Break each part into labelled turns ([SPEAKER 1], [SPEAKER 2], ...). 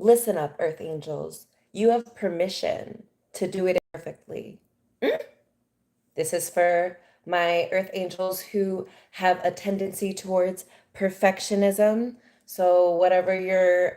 [SPEAKER 1] Listen up, Earth Angels. You have permission to do it perfectly. This is for my Earth Angels who have a tendency towards perfectionism. So, whatever you're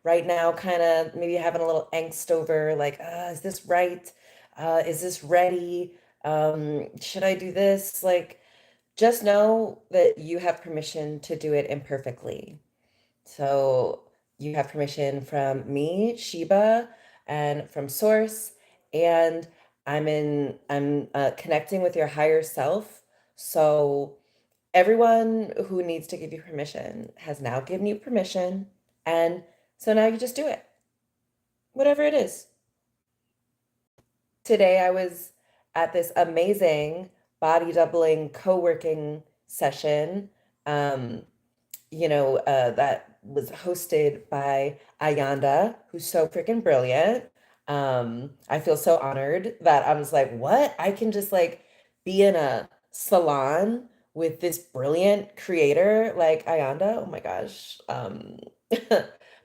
[SPEAKER 1] right now, kind of maybe having a little angst over, like, is this right? Is this ready? Should I do this? Like, just know that you have permission to do it imperfectly. So you have permission from me, Sheba, and from Source, and I'm connecting with your higher self. So everyone who needs to give you permission has now given you permission, and so now you just do it, whatever it is. Today I was at this amazing body doubling co-working session. Um, that was hosted by Ayanda, who's so freaking brilliant. I feel so honored that I was like, what? I can just like be in a salon with this brilliant creator like Ayanda. Oh my gosh.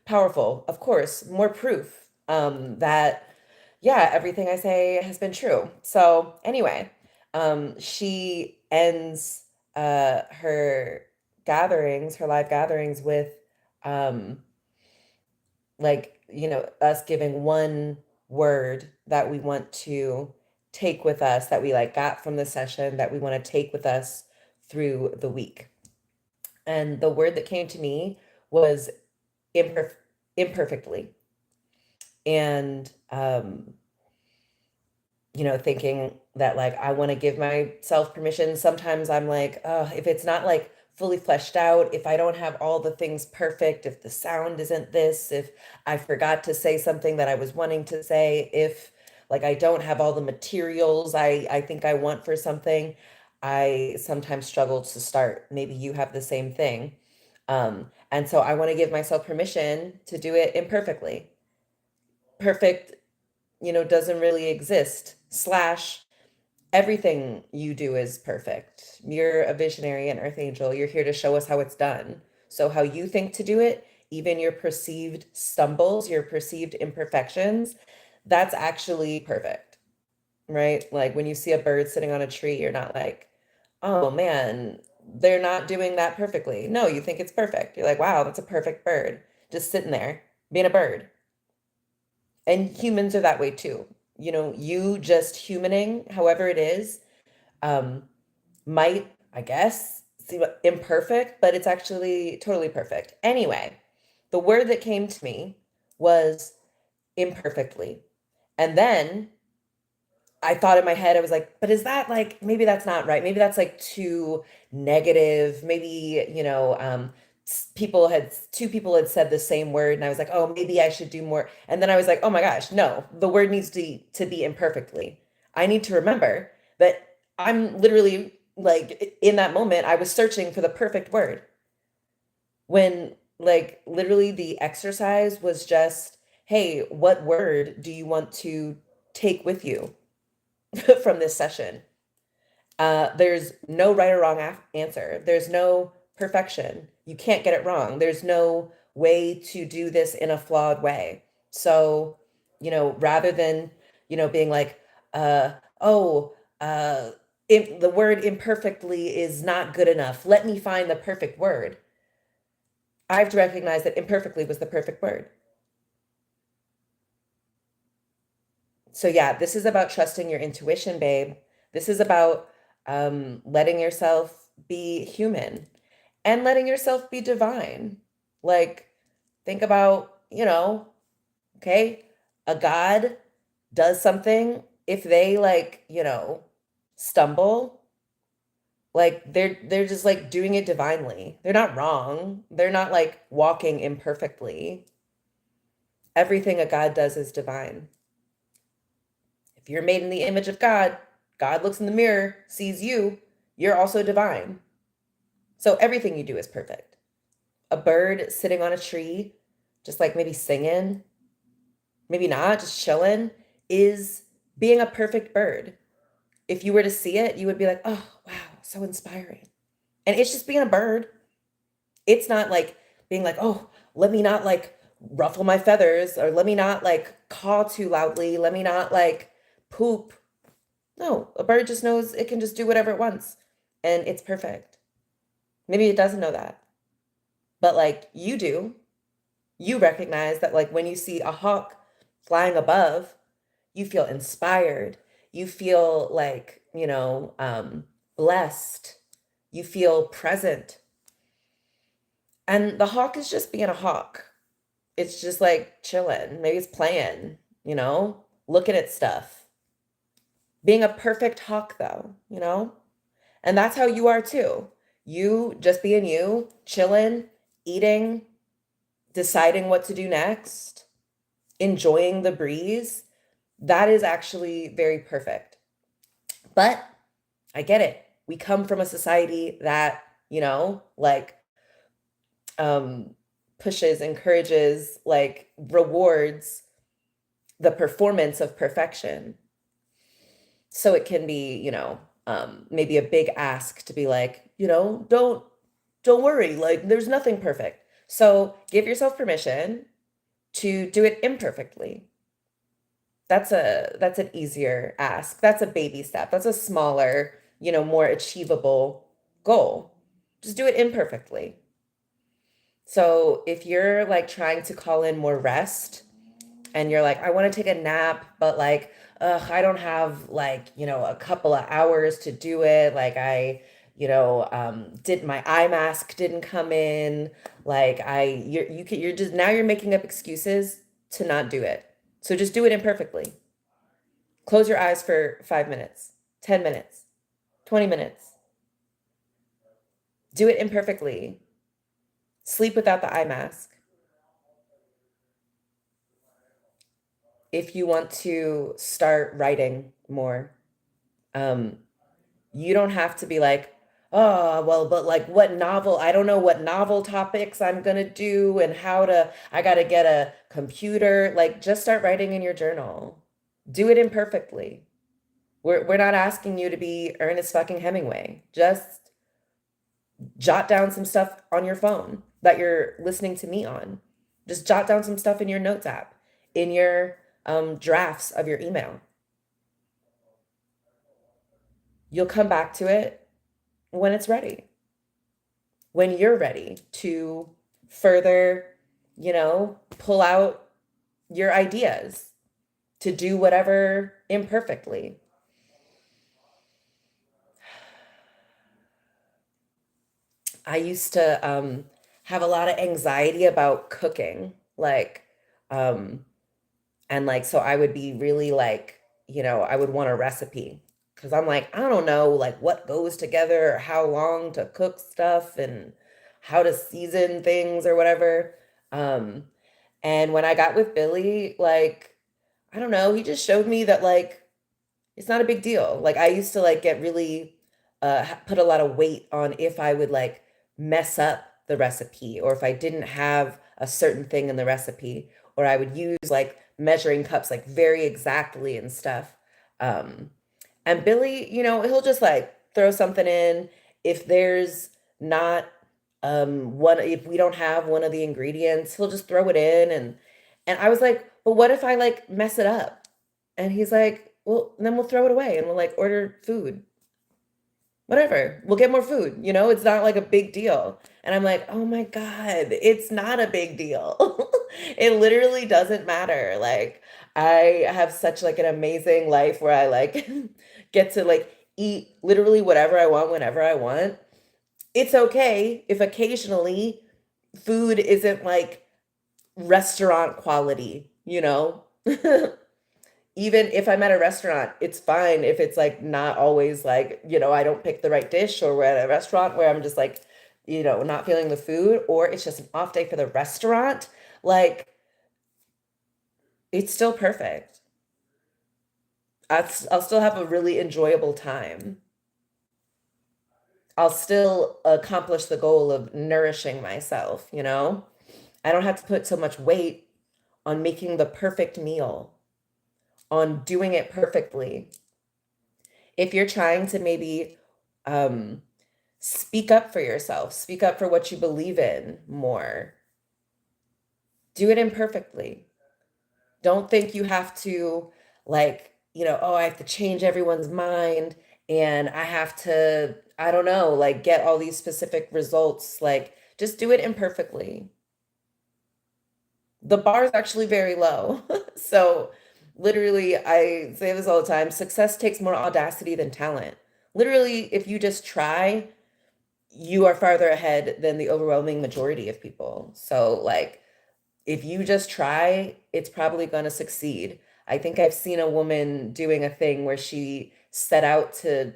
[SPEAKER 1] Powerful, of course, more proof that, yeah, everything I say has been true. So anyway, she ends her gatherings, her live gatherings with um us giving one word that we want to take with us that we like got from the session that we want to take with us through the week. And the word that came to me was imperf imperfectly. And thinking that like I want to give myself permission. Sometimes I'm like, oh, if it's not like fully fleshed out, if I don't have all the things perfect, if the sound isn't this, if I forgot to say something that I was wanting to say, if like I don't have all the materials I think I want for something, I sometimes struggle to start. Maybe you have the same thing. And so I want to give myself permission to do it imperfectly. Perfect, doesn't really exist. Slash, everything you do is perfect. You're a visionary and earth angel. You're here to show us how it's done. So, how you think to do it, even your perceived stumbles, your perceived imperfections, that's actually perfect, right? Like when you see a bird sitting on a tree, you're not like, oh man, they're not doing that perfectly. No, you think it's perfect. You're like, wow, that's a perfect bird, just sitting there being a bird. And humans are that way too. You just humaning, however it is, um, might, I guess, seem imperfect, but it's actually totally perfect. Anyway, the word that came to me was imperfectly. And then I thought in my head, I was like, but is that like, maybe that's not right. Maybe that's like too negative. Maybe, two people had said the same word. And I was like, oh, maybe I should do more. And then I was like, oh my gosh, no, the word needs to be imperfectly. I need to remember that I'm literally like in that moment, I was searching for the perfect word when like literally the exercise was just, hey, what word do you want to take with you from this session? There's no right or wrong answer. There's no perfection. You can't get it wrong. There's no way to do this in a flawed way. So, rather than, being like, uh, oh, the word imperfectly is not good enough. Let me find the perfect word. I have to recognize that imperfectly was the perfect word. So yeah, this is about trusting your intuition, babe. This is about letting yourself be human and letting yourself be divine. Like, think about, okay, a God does something. If they like, stumble, like they're just like doing it divinely. They're not wrong. They're not like walking imperfectly. Everything a God does is divine. If you're made in the image of God, God looks in the mirror, sees you, you're also divine. So everything you do is perfect. A bird sitting on a tree, just like maybe singing, maybe not, just chilling, is being a perfect bird. If you were to see it, you would be like, oh, wow, so inspiring. And it's just being a bird. It's not like being like, oh, let me not like ruffle my feathers, or let me not like caw too loudly, let me not like poop. No, a bird just knows it can just do whatever it wants and it's perfect. Maybe it doesn't know that, but like you do. You recognize that like when you see a hawk flying above, you feel inspired. You feel like, blessed. You feel present. And the hawk is just being a hawk. It's just like chilling. Maybe it's playing, looking at stuff. Being a perfect hawk, though. And that's how you are too. You just being you, chilling, eating, deciding what to do next, enjoying the breeze. That is actually very perfect. But I get it. We come from a society that, like um pushes, encourages, like rewards the performance of perfection. So it can be, maybe a big ask to be like, don't worry, like there's nothing perfect. So give yourself permission to do it imperfectly. That's an easier ask. That's a baby step. That's a smaller, more achievable goal. Just do it imperfectly. So if you're like trying to call in more rest and you're like, I want to take a nap, but like, I don't have like, a couple of hours to do it. Like did my eye mask didn't come in. Like you're just, now you're making up excuses to not do it. So just do it imperfectly. Close your eyes for 5 minutes, 10 minutes, 20 minutes. Do it imperfectly. Sleep without the eye mask. If you want to start writing more, um, you don't have to be like, oh, well, but like what novel? I don't know what novel topics I'm gonna do and I gotta get a computer. Like, just start writing in your journal. Do it imperfectly. We're not asking you to be Ernest fucking Hemingway. Just jot down some stuff on your phone that you're listening to me on. Just jot down some stuff in your notes app, in your drafts of your email. You'll come back to it when it's ready, when you're ready to further, pull out your ideas to do whatever imperfectly. I used to have a lot of anxiety about cooking, like, um, and like, so I would be really like, I would want a recipe because I'm like, I don't know, like what goes together or how long to cook stuff and how to season things or whatever. Um, and when I got with Billy, like, I don't know, he just showed me that like it's not a big deal. Like I used to like get really put a lot of weight on if I would like mess up the recipe or if I didn't have a certain thing in the recipe or I would use like measuring cups like very exactly and stuff. Um and Billy, he'll just like throw something in if there's not one if we don't have one of the ingredients, he'll just throw it in and I was like, "But what if I like mess it up?" And he's like, well, then we'll throw it away and we'll like order food. Whatever. We'll get more food. It's not like a big deal. And I'm like, oh my God, it's not a big deal. It literally doesn't matter. Like, I have such like an amazing life where I like get to like eat literally whatever I want whenever I want. It's okay if occasionally food isn't like restaurant quality. Even if I'm at a restaurant, it's fine if it's like not always like, I don't pick the right dish or we're at a restaurant where I'm just like, not feeling the food or it's just an off day for the restaurant. Like, it's still perfect. I'll still have a really enjoyable time. I'll still accomplish the goal of nourishing myself. I don't have to put so much weight on making the perfect meal, on doing it perfectly. If you're trying to maybe um, speak up for yourself, speak up for what you believe in more, Do it imperfectly. Don't think you have to, like, oh, I have to change everyone's mind and I have to, I don't know, like get all these specific results. Like, just do it imperfectly. The bar is actually very low. So, literally, I say this all the time, success takes more audacity than talent. Literally, if you just try, you are farther ahead than the overwhelming majority of people. So, like, if you just try, it's probably going to succeed. I think I've seen a woman doing a thing where she set out to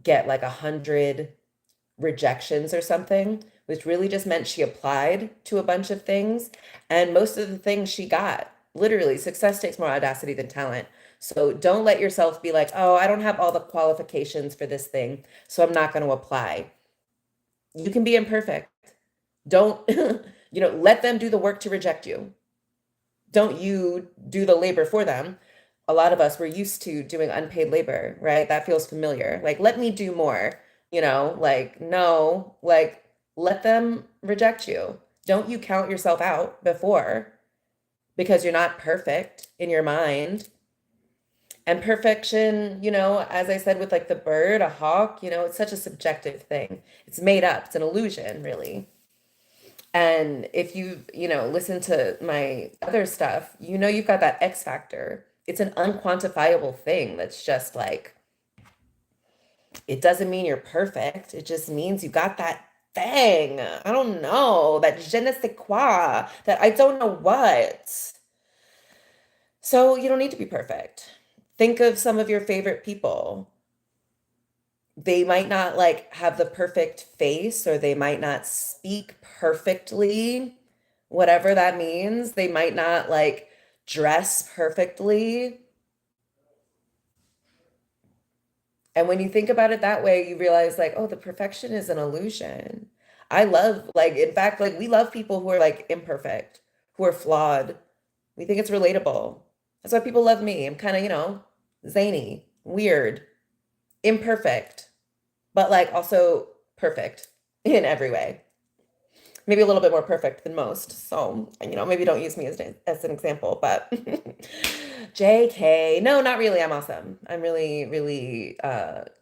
[SPEAKER 1] get like 100 rejections or something, which really just meant she applied to a bunch of things. And most of the things she got, literally, success takes more audacity than talent. So don't let yourself be like, oh, I don't have all the qualifications for this thing, so I'm not going to apply. You can be imperfect. Don't, let them do the work to reject you. Don't you do the labor for them. A lot of us, we're used to doing unpaid labor, right? That feels familiar. Like, let me do more, like, no, like, let them reject you. Don't you count yourself out before because you're not perfect in your mind. And perfection, as I said with like the bird, a hawk, it's such a subjective thing. It's made up, it's an illusion, really. And if you listen to my other stuff, you've got that X factor. It's an unquantifiable thing that's just like, it doesn't mean you're perfect. It just means you got that thing. I don't know, that je ne sais quoi, that I don't know what. So you don't need to be perfect. Think of some of your favorite people. They might not like have the perfect face or they might not speak perfectly, whatever that means. They might not like dress perfectly. And when you think about it that way, you realize like, oh, the perfection is an illusion. I love, like, in fact, like we love people who are like imperfect, who are flawed. We think it's relatable. That's why people love me. I'm kind of, zany, weird, imperfect, but like also perfect in every way. Maybe a little bit more perfect than most. So, maybe don't use me as an example, but JK. No, not really. I'm awesome. I'm really, really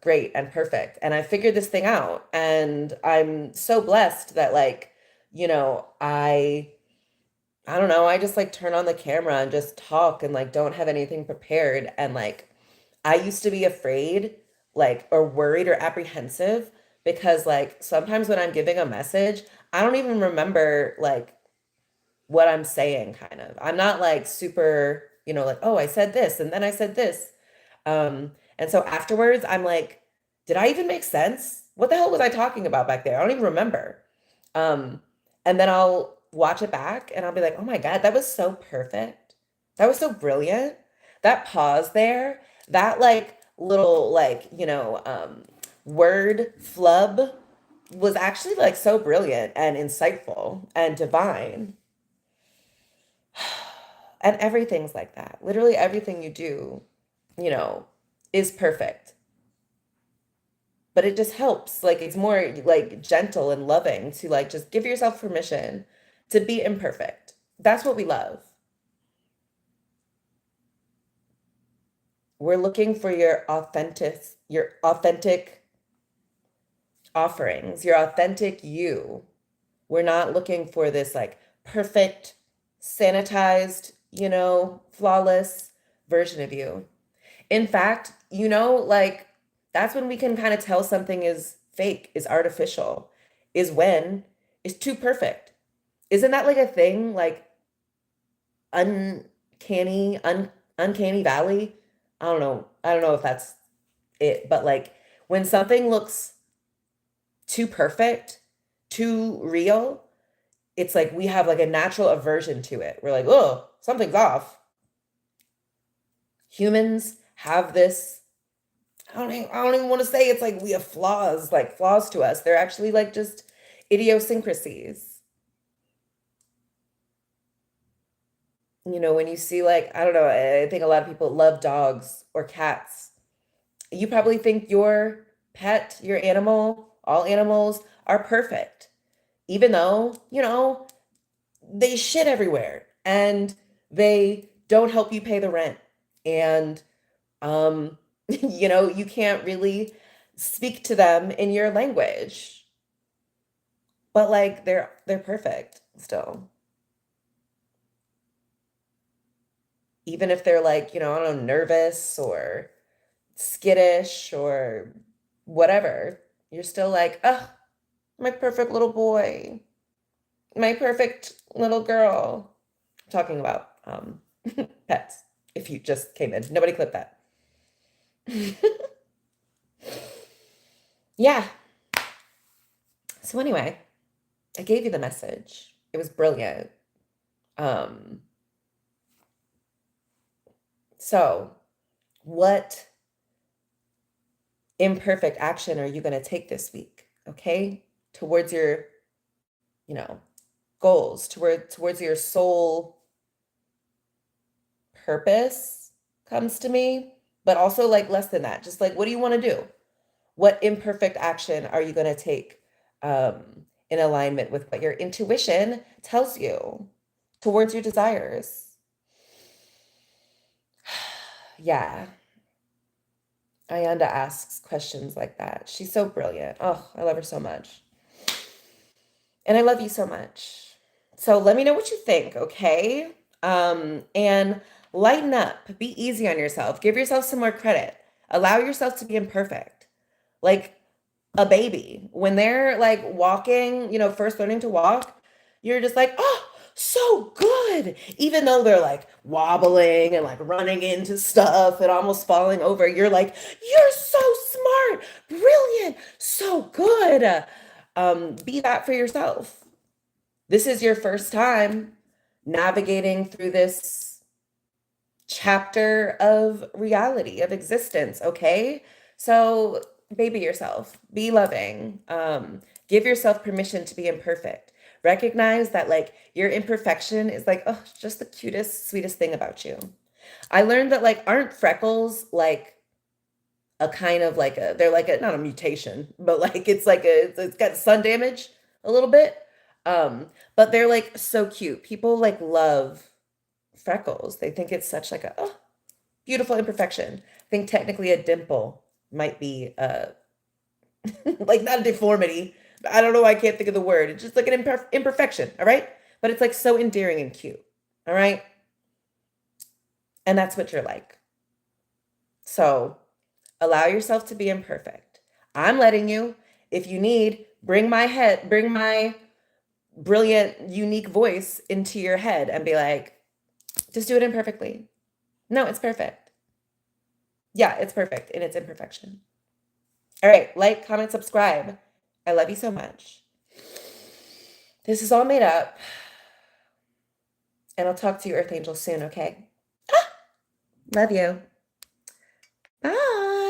[SPEAKER 1] great and perfect. And I figured this thing out. And I'm so blessed that like, I don't know, I just like turn on the camera and just talk and like don't have anything prepared. And like I used to be afraid, like, or worried or apprehensive because, like, sometimes when I'm giving a message, I don't even remember, like, what I'm saying, kind of. I'm not like super, like, oh, I said this and then I said this. And so afterwards, I'm like, did I even make sense? What the hell was I talking about back there? I don't even remember. Um, and then I'll watch it back and I'll be like, oh my God, that was so perfect. That was so brilliant. That pause there, that like little like, word flub was actually like so brilliant and insightful and divine. And everything's like that. Literally everything you do, you know, is perfect. But it just helps. Like it's more like gentle and loving to like just give yourself permission to be imperfect. That's what we love. We're looking for your authentic offerings, your authentic you. We're not looking for this like perfect, sanitized, flawless version of you. In fact, like that's when we can kind of tell something is fake, is artificial, is when it's too perfect. Isn't that like a thing? Like uncanny valley? I don't know. I don't know if that's it, but like when something looks too perfect, too real, it's like we have like a natural aversion to it. We're like, oh, something's off. Humans have this. I don't even want to say it's like we have flaws, like flaws to us. They're actually like just idiosyncrasies. When you see like, I don't know, I think a lot of people love dogs or cats. You probably think your pet, your animal, all animals are perfect, even though, they shit everywhere and they don't help you pay the rent. And you can't really speak to them in your language. But like they're perfect still. Even if they're like, I don't know, nervous or skittish or whatever, you're still like, oh, my perfect little boy, my perfect little girl. I'm talking about pets. If you just came in, nobody clipped that. Yeah. So anyway, I gave you the message. It was brilliant. Um, so what imperfect action are you going to take this week? Okay? Towards your, you know, goals, towards your soul purpose comes to me, but also like less than that. Just like, what do you want to do? What imperfect action are you going to take um, in alignment with what your intuition tells you towards your desires? Yeah, Ayanda asks questions like that. She's so brilliant. Oh, I love her so much. And I love you so much. So let me know what you think, okay? And lighten up. Be easy on yourself. Give yourself some more credit. Allow yourself to be imperfect. Like a baby, when they're like walking, first learning to walk, you're just like, oh, so good. Even though they're like wobbling and like running into stuff and almost falling over, you're like, you're so smart, brilliant, so good. Be that for yourself. This is your first time navigating through this chapter of reality, of existence, okay? So baby yourself, be loving, give yourself permission to be imperfect. Recognize that like your imperfection is like, oh, just the cutest, sweetest thing about you. I learned that like aren't freckles like a kind of like they're like not a mutation, but like it's got sun damage a little bit. But they're like so cute. People like love freckles. They think it's such like a beautiful imperfection. I think technically a dimple might be like not a deformity. I don't know why I can't think of the word. It's just like an imperfection, all right? But it's like so endearing and cute, all right? And that's what you're like. So allow yourself to be imperfect. I'm letting you. If you need, bring my brilliant, unique voice into your head and be like, just do it imperfectly. No, it's perfect. Yeah, it's perfect in its imperfection. All right, like, comment, subscribe. I love you so much. This is all made up. And I'll talk to you, Earth Angels, soon, okay? Love you.